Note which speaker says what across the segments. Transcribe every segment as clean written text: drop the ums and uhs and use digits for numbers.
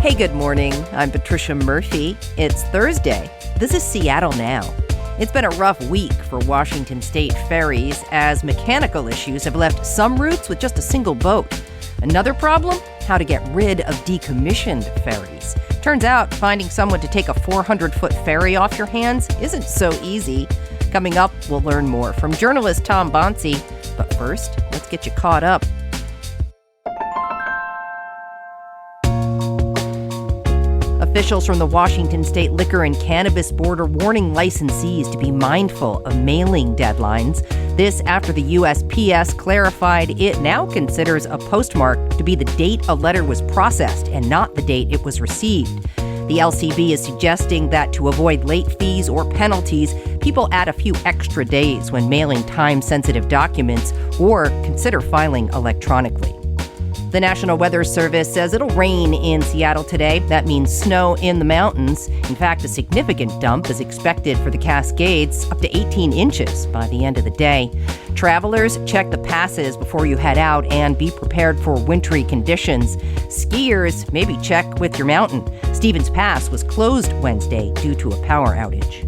Speaker 1: Hey, good morning. I'm Patricia Murphy. It's Thursday. This is Seattle Now. It's been a rough week for Washington State ferries as mechanical issues have left some routes with just a single boat. Another problem? How to get rid of decommissioned ferries. Turns out finding someone to take a 400-foot ferry off your hands isn't so easy. Coming up, we'll learn more from journalist Tom Bonsi. But first, let's get you caught up. Officials from the Washington State Liquor and Cannabis Board are warning licensees to be mindful of mailing deadlines. This after the USPS clarified it now considers a postmark to be the date a letter was processed and not the date it was received. The LCB is suggesting that to avoid late fees or penalties, people add a few extra days when mailing time-sensitive documents or consider filing electronically. The National Weather Service says it'll rain in Seattle today. That means snow in the mountains. In fact, a significant dump is expected for the Cascades, up to 18 inches by the end of the day. Travelers, check the passes before you head out and be prepared for wintry conditions. Skiers, maybe check with your mountain. Stevens Pass was closed Wednesday due to a power outage.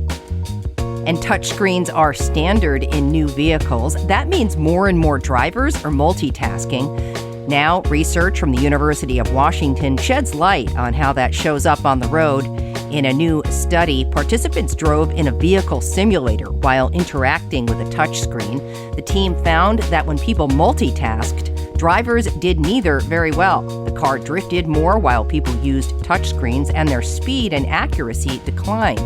Speaker 1: And touchscreens are standard in new vehicles. That means more and more drivers are multitasking. Now, research from the University of Washington sheds light on how that shows up on the road. In a new study, participants drove in a vehicle simulator while interacting with a touchscreen. The team found that when people multitasked, drivers did neither very well. The car drifted more while people used touchscreens, and their speed and accuracy declined.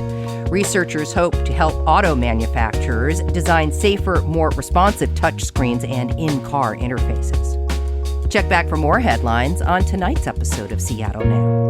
Speaker 1: Researchers hope to help auto manufacturers design safer, more responsive touchscreens and in-car interfaces. Check back for more headlines on tonight's episode of Seattle Now.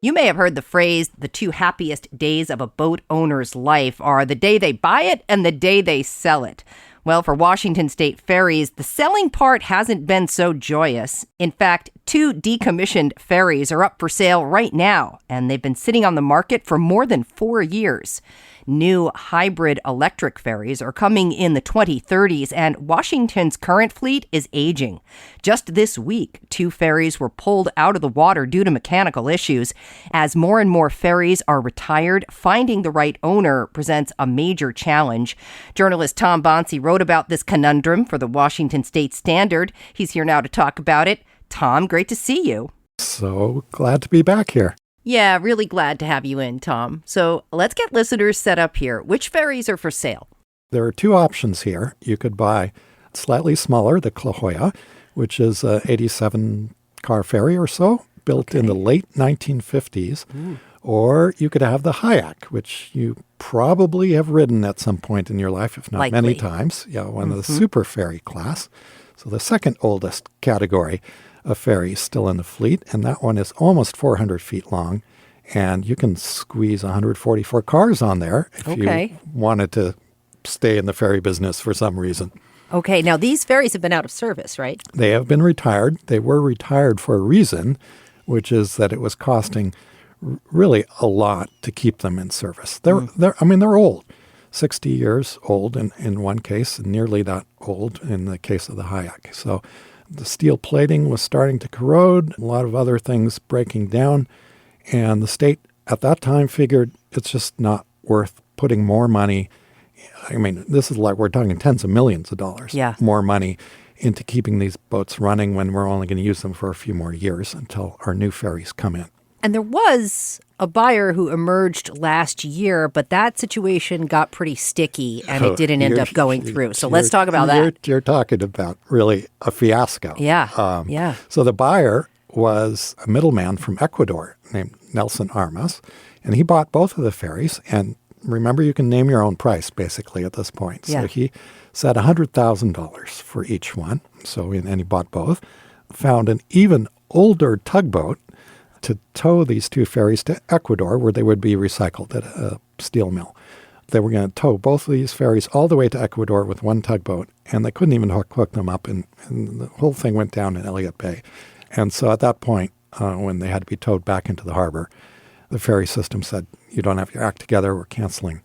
Speaker 1: You may have heard the phrase, the two happiest days of a boat owner's life are the day they buy it and the day they sell it. Well, for Washington State ferries, the selling part hasn't been so joyous. In fact, 2 decommissioned ferries are up for sale right now, and they've been sitting on the market for more than 4 years. New hybrid electric ferries are coming in the 2030s, and Washington's current fleet is aging. Just this week, 2 ferries were pulled out of the water due to mechanical issues. As more and more ferries are retired, finding the right owner presents a major challenge. Journalist Tom Bonsi wrote about this conundrum for the Washington State Standard. He's here now to talk about it. Tom, great to see you.
Speaker 2: So glad to be back here.
Speaker 1: Yeah, really glad to have you in, Tom. So let's get listeners set up here. Which ferries are for sale?
Speaker 2: There are 2 options here. You could buy slightly smaller, the KUOW, which is a 87-car ferry or so, built in the late 1950s. Or you could have the Kayak, which you probably have ridden at some point in your life, if not many times. Yeah, one of the super ferry class. So the second oldest category of ferries still in the fleet, and that one is almost 400 feet long, and you can squeeze 144 cars on there if you wanted to stay in the ferry business for some reason.
Speaker 1: Okay, now these ferries have been out of service, right?
Speaker 2: They have been retired. They were retired for a reason, which is that it was costing really a lot to keep them in service. They're old. 60 years old in one case, and nearly that old in the case of the Kayak. So the steel plating was starting to corrode, a lot of other things breaking down, and the state at that time figured it's just not worth putting more money. I mean, this is like we're talking tens of millions of dollars, more money into keeping these boats running when we're only going to use them for a few more years until our new ferries come in.
Speaker 1: And there was a buyer who emerged last year, but that situation got pretty sticky and it didn't end up going through. So let's talk about that.
Speaker 2: You're talking about really a fiasco.
Speaker 1: Yeah.
Speaker 2: So the buyer was a middleman from Ecuador named Nelson Armas, and he bought both of the ferries. And remember, you can name your own price basically at this point. So he said $100,000 for each one. And he bought both. Found an even older tugboat to tow these 2 ferries to Ecuador, where they would be recycled at a steel mill. They were going to tow both of these ferries all the way to Ecuador with one tugboat, and they couldn't even hook them up, and the whole thing went down in Elliott Bay. And so at that point, when they had to be towed back into the harbor, the ferry system said, you don't have your act together, we're canceling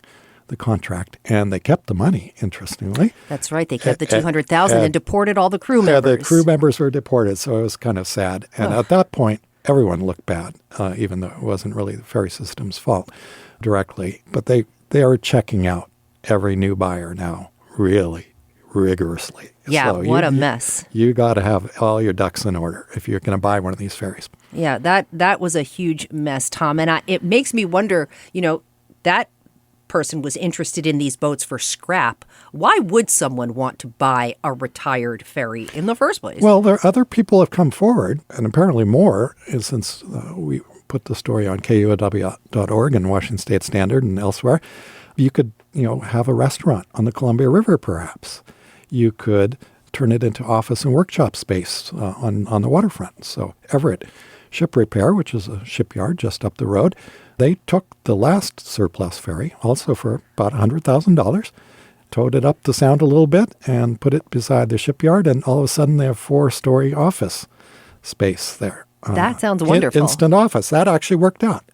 Speaker 2: the contract, and they kept the money, interestingly.
Speaker 1: That's right. They kept the $200,000 and deported all the crew members.
Speaker 2: Yeah, the crew members were deported, so it was kind of sad. And at that point, everyone looked bad, even though it wasn't really the ferry system's fault directly. But they are checking out every new buyer now really rigorously.
Speaker 1: Yeah, so what a mess.
Speaker 2: You got to have all your ducks in order if you're going to buy one of these ferries.
Speaker 1: Yeah, that was a huge mess, Tom. And it makes me wonder, that person was interested in these boats for scrap. Why would someone want to buy a retired ferry in the first place?
Speaker 2: Well, other people have come forward, and apparently more, since we put the story on KUOW.org and Washington State Standard and elsewhere. You could, have a restaurant on the Columbia River, perhaps. You could turn it into office and workshop space on the waterfront. So Everett Ship Repair, which is a shipyard just up the road, they took the last surplus ferry, also for about $100,000, towed it up the sound a little bit and put it beside the shipyard, and all of a sudden they have 4-story office space there.
Speaker 1: That sounds wonderful.
Speaker 2: Instant office. That actually worked out.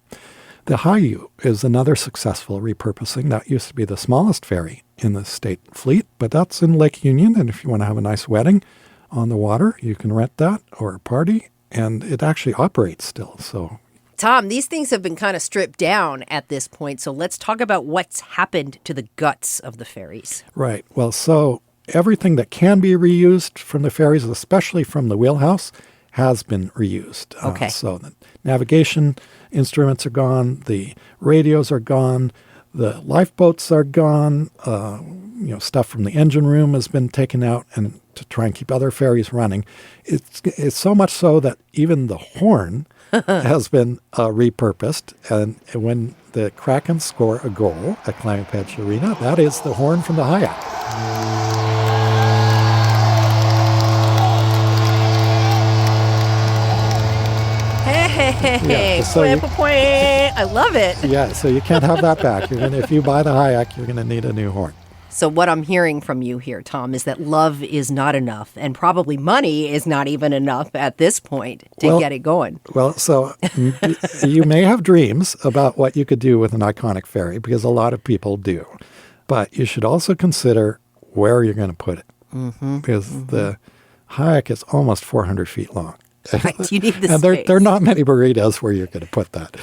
Speaker 2: The KUOW is another successful repurposing. That used to be the smallest ferry in the state fleet, but that's in Lake Union, and if you want to have a nice wedding on the water, you can rent that or a party, and it actually operates still. So,
Speaker 1: Tom, these things have been kind of stripped down at this point, so let's talk about what's happened to the guts of the ferries.
Speaker 2: Right. Well, so everything that can be reused from the ferries, especially from the wheelhouse, has been reused.
Speaker 1: Okay.
Speaker 2: So the navigation instruments are gone, the radios are gone, the lifeboats are gone, stuff from the engine room has been taken out and to try and keep other ferries running. It's so much so that even the horn has been repurposed. And when the Kraken score a goal at Climate Patch Arena, that is the horn from the Hayak.
Speaker 1: Hey,
Speaker 2: so
Speaker 1: I love it.
Speaker 2: Yeah, so you can't have that back. If you buy the Hayak, you're going to need a new horn.
Speaker 1: So what I'm hearing from you here, Tom, is that love is not enough, and probably money is not even enough at this point to get it going.
Speaker 2: Well, so you may have dreams about what you could do with an iconic ferry, because a lot of people do. But you should also consider where you're going to put it, because the Hayak is almost 400 feet long.
Speaker 1: Right, you need the
Speaker 2: and
Speaker 1: space.
Speaker 2: there are not many marinas where you're going to put that.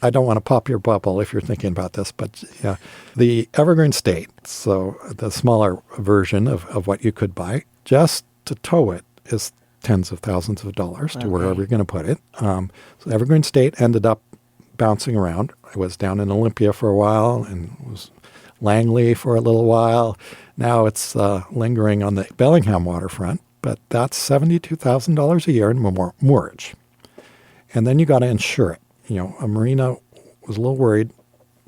Speaker 2: I don't want to pop your bubble if you're thinking about this, but yeah, the Evergreen State, so the smaller version of what you could buy, just to tow it is tens of thousands of dollars to wherever you're going to put it. So Evergreen State ended up bouncing around. I was down in Olympia for a while and was Langley for a little while. Now it's lingering on the Bellingham waterfront. But that's $72,000 a year in moorage. And then you got to insure it. A marina was a little worried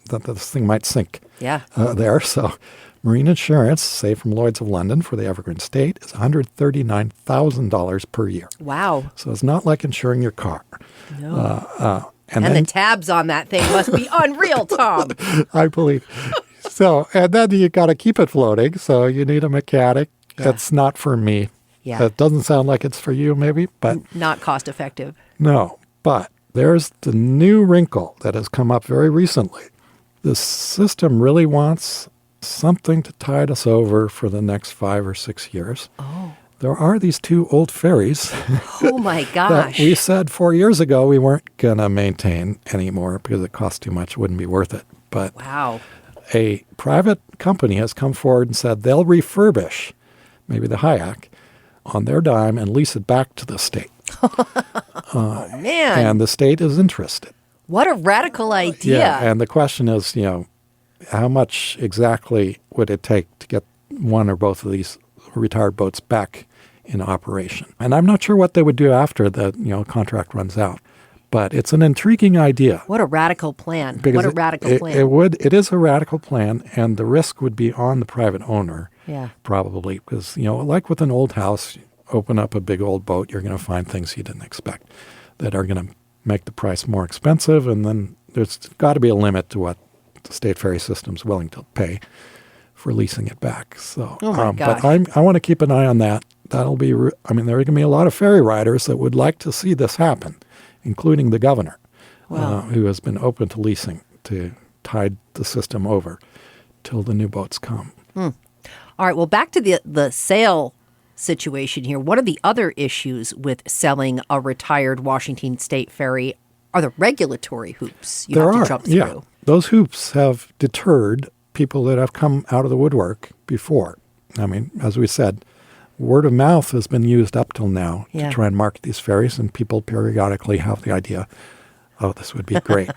Speaker 2: that this thing might sink there. So marine insurance, say from Lloyd's of London for the Evergreen State, is $139,000 per year.
Speaker 1: Wow.
Speaker 2: So it's not like insuring your car.
Speaker 1: No. And then, the tabs on that thing must be unreal, Tom.
Speaker 2: I believe. So, and then you got to keep it floating. So you need a mechanic. Yeah. It's not for me.
Speaker 1: Yeah.
Speaker 2: It doesn't sound like it's for you, maybe, but
Speaker 1: not cost effective.
Speaker 2: No, but there's the new wrinkle that has come up very recently. The system really wants something to tide us over for the next 5 or 6 years.
Speaker 1: Oh.
Speaker 2: There are these 2 old ferries.
Speaker 1: Oh my gosh.
Speaker 2: That we said 4 years ago we weren't going to maintain anymore because it cost too much, wouldn't be worth it. But
Speaker 1: wow.
Speaker 2: A private company has come forward and said they'll refurbish maybe the Hayak on their dime and lease it back to the state.
Speaker 1: Oh, man.
Speaker 2: And the state is interested.
Speaker 1: What a radical idea.
Speaker 2: Yeah, and the question is, how much exactly would it take to get one or both of these retired boats back in operation? And I'm not sure what they would do after the contract runs out. But it's an intriguing idea.
Speaker 1: What a radical plan.
Speaker 2: Plan. It is a radical plan, and the risk would be on the private owner.
Speaker 1: Yeah.
Speaker 2: Probably, because, like with an old house, open up a big old boat, you're going to find things you didn't expect that are going to make the price more expensive, and then there's got to be a limit to what the state ferry system's willing to pay for leasing it back. So, but I want to keep an eye on that. That'll be, there are going to be a lot of ferry riders that would like to see this happen, including the governor, who has been open to leasing to tide the system over till the new boats come.
Speaker 1: All right, well, back to the sale situation here. What are the other issues with selling a retired Washington State ferry? Are there regulatory hoops you have to jump through?
Speaker 2: Yeah. Those hoops have deterred people that have come out of the woodwork before. I mean, as we said, word of mouth has been used up till now to try and market these ferries, and people periodically have the idea, oh, this would be great.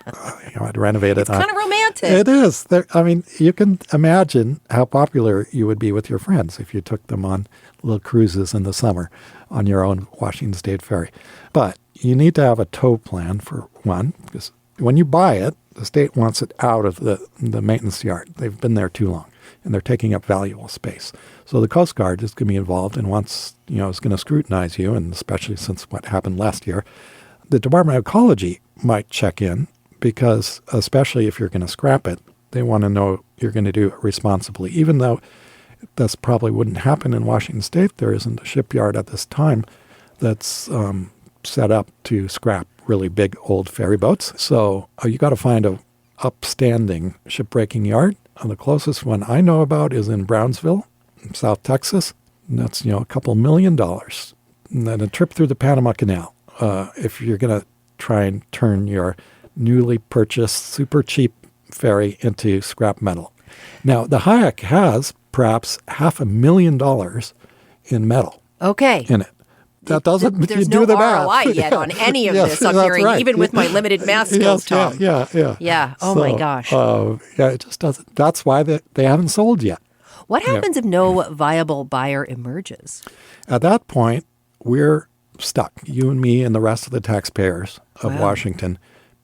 Speaker 2: I'd renovate it.
Speaker 1: It's kind of romantic.
Speaker 2: It is. I mean, you can imagine how popular you would be with your friends if you took them on little cruises in the summer on your own Washington State ferry. But you need to have a tow plan for one, because when you buy it, the state wants it out of the maintenance yard. They've been there too long, and they're taking up valuable space. So the Coast Guard is going to be involved, and once, is going to scrutinize you, and especially since what happened last year, the Department of Ecology might check in, because especially if you're going to scrap it, they want to know you're going to do it responsibly. Even though this probably wouldn't happen in Washington State, there isn't a shipyard at this time that's set up to scrap really big old ferry boats. So you got to find a upstanding shipbreaking yard. The closest one I know about is in Brownsville, in South Texas. And that's, a couple $1 million. And then a trip through the Panama Canal. If you're going to try and turn your newly purchased super cheap ferry into scrap metal. Now, the Hayek has perhaps $500,000 in metal in it. That doesn't
Speaker 1: There's
Speaker 2: do
Speaker 1: no
Speaker 2: the
Speaker 1: ROI
Speaker 2: math.
Speaker 1: yet on any of this, I'm hearing,
Speaker 2: right.
Speaker 1: even with my limited math skills, Tom.
Speaker 2: Yeah.
Speaker 1: Oh, my gosh.
Speaker 2: It just doesn't. That's why they haven't sold yet.
Speaker 1: What happens if no viable buyer emerges?
Speaker 2: At that point, we're stuck, you and me and the rest of the taxpayers of Washington,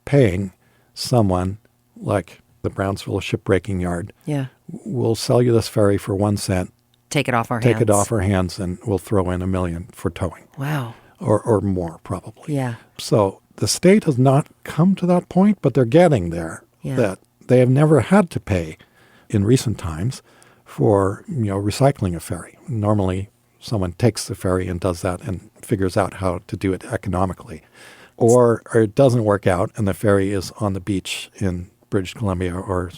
Speaker 2: paying someone like the Brownsville Shipbreaking Yard.
Speaker 1: Yeah.
Speaker 2: We'll sell you this ferry for 1 cent.
Speaker 1: Take it off our hands.
Speaker 2: Take it off our hands, and we'll throw in $1 million for towing.
Speaker 1: Wow.
Speaker 2: Or more, probably.
Speaker 1: Yeah.
Speaker 2: So the state has not come to that point, but they're getting there.
Speaker 1: Yeah.
Speaker 2: That they have never had to pay in recent times for, recycling a ferry. Normally, someone takes the ferry and does that and figures out how to do it economically. Or it doesn't work out, and the ferry is on the beach in British Columbia or,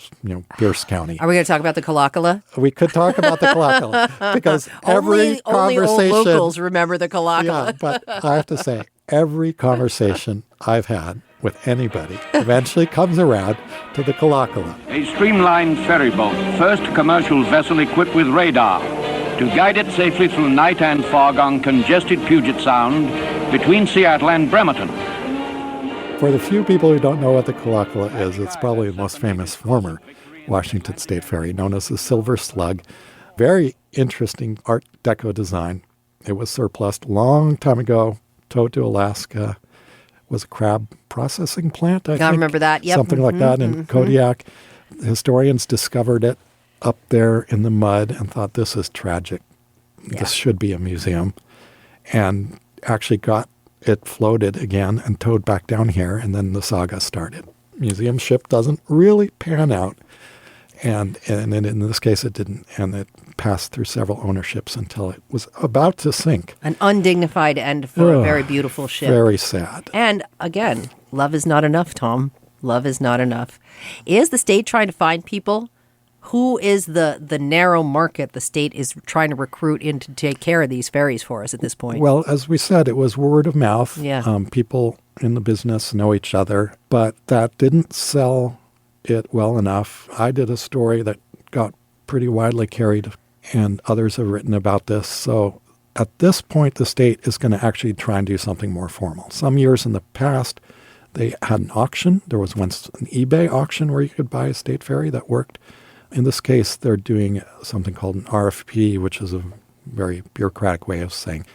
Speaker 2: Pierce County.
Speaker 1: Are we going to talk about the Kalakala?
Speaker 2: We could talk about the Kalakala because every
Speaker 1: only
Speaker 2: conversation...
Speaker 1: old locals remember the Kalakala.
Speaker 2: Yeah, but I have to say, every conversation I've had with anybody eventually comes around to the Kalakala.
Speaker 3: A streamlined ferry boat, first commercial vessel equipped with radar to guide it safely through night and fog on congested Puget Sound between Seattle and Bremerton.
Speaker 2: For the few people who don't know what the Kalakala is, it's probably the most famous former Washington State ferry, known as the Silver Slug. Very interesting Art Deco design. It was surplused a long time ago, towed to Alaska. Was a crab processing plant, I think.
Speaker 1: I remember that, yep.
Speaker 2: Something like that in Kodiak. Historians discovered it up there in the mud and thought, this is tragic.
Speaker 1: Yeah.
Speaker 2: This should be a museum. And actually got it floated again and towed back down here, and then the saga started. Museum ship doesn't really pan out, and in this case it didn't, and it passed through several ownerships until it was about to sink.
Speaker 1: An undignified end for a very beautiful ship.
Speaker 2: Very sad.
Speaker 1: And again, love is not enough, Tom. Love is not enough. Is the state trying to find people? Who is the narrow market the state is trying to recruit in to take care of these ferries for us at this point?
Speaker 2: Well, as we said, it was word of mouth.
Speaker 1: Yeah.
Speaker 2: People in the business know each other, but that didn't sell it well enough. I did a story that got pretty widely carried, and others have written about this. So at this point, the state is going to actually try and do something more formal. Some years in the past, they had an auction. There was once an eBay auction where you could buy a state ferry that worked. In this case, they're doing something called an RFP, which is a very bureaucratic way of saying,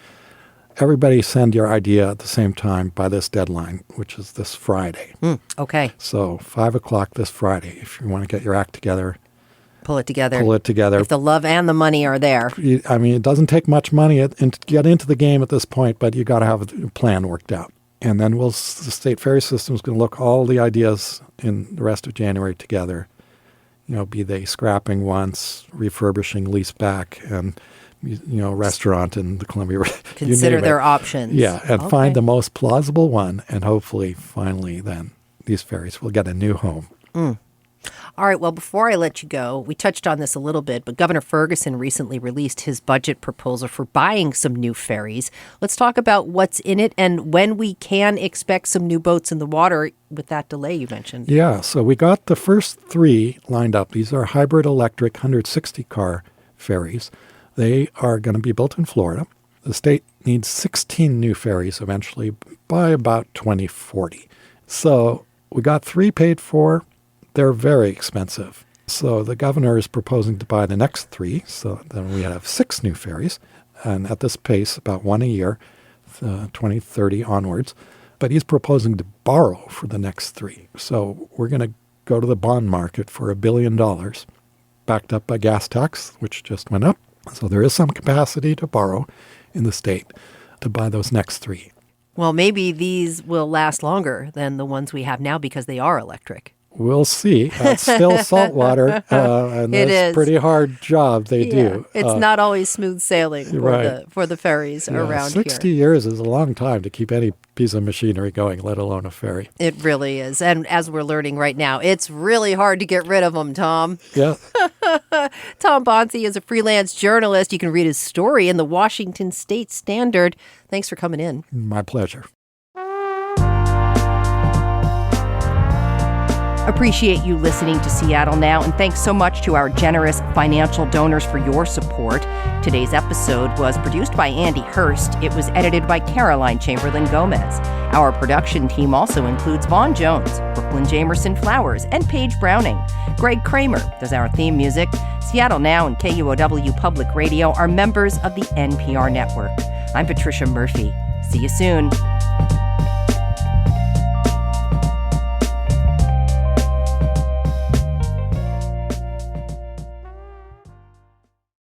Speaker 2: everybody send your idea at the same time by this deadline, which is this Friday.
Speaker 1: Okay.
Speaker 2: So 5 o'clock this Friday, if you want to get your act together.
Speaker 1: Pull it together. If the love and the money are there.
Speaker 2: It doesn't take much money to get into the game at this point, but you got to have a plan worked out. And then the state ferry system is going to look all the ideas in the rest of January together. Be they scrapping once, refurbishing, lease back, and, restaurant in the Columbia.
Speaker 1: Consider their options.
Speaker 2: Yeah, and find the most plausible one, and hopefully, finally, then, these ferries will get a new home.
Speaker 1: All right, well, before I let you go, we touched on this a little bit, but Governor Ferguson recently released his budget proposal for buying some new ferries. Let's talk about what's in it and when we can expect some new boats in the water with that delay you mentioned.
Speaker 2: Yeah, so we got the first 3 lined up. These are hybrid electric 160-car ferries. They are going to be built in Florida. The state needs 16 new ferries eventually by about 2040. So we got 3 paid for. They're very expensive. So the governor is proposing to buy the next 3. So then we have 6 new ferries. And at this pace, about 1 a year, 2030 onwards. But he's proposing to borrow for the next 3. So we're going to go to the bond market for $1 billion, backed up by gas tax, which just went up. So there is some capacity to borrow in the state to buy those next 3.
Speaker 1: Well, maybe these will last longer than the ones we have now because they are electric.
Speaker 2: We'll see. That's still saltwater, and
Speaker 1: It
Speaker 2: that's
Speaker 1: is.
Speaker 2: a pretty hard job they do.
Speaker 1: It's not always smooth sailing for the ferries around
Speaker 2: 60
Speaker 1: here.
Speaker 2: years is a long time to keep any piece of machinery going, let alone a ferry.
Speaker 1: It really is. And as we're learning right now, it's really hard to get rid of them, Tom.
Speaker 2: Yeah.
Speaker 1: Tom Bonsi is a freelance journalist. You can read his story in the Washington State Standard. Thanks for coming in.
Speaker 2: My pleasure.
Speaker 1: Appreciate you listening to Seattle Now, and thanks so much to our generous financial donors for your support. Today's episode was produced by Andy Hurst. It was edited by Caroline Chamberlain Gomez. Our production team also includes Vaughn Jones, Brooklyn Jamerson Flowers, and Paige Browning. Greg Kramer does our theme music. Seattle Now and KUOW Public Radio are members of the NPR network. I'm Patricia Murphy. See you soon.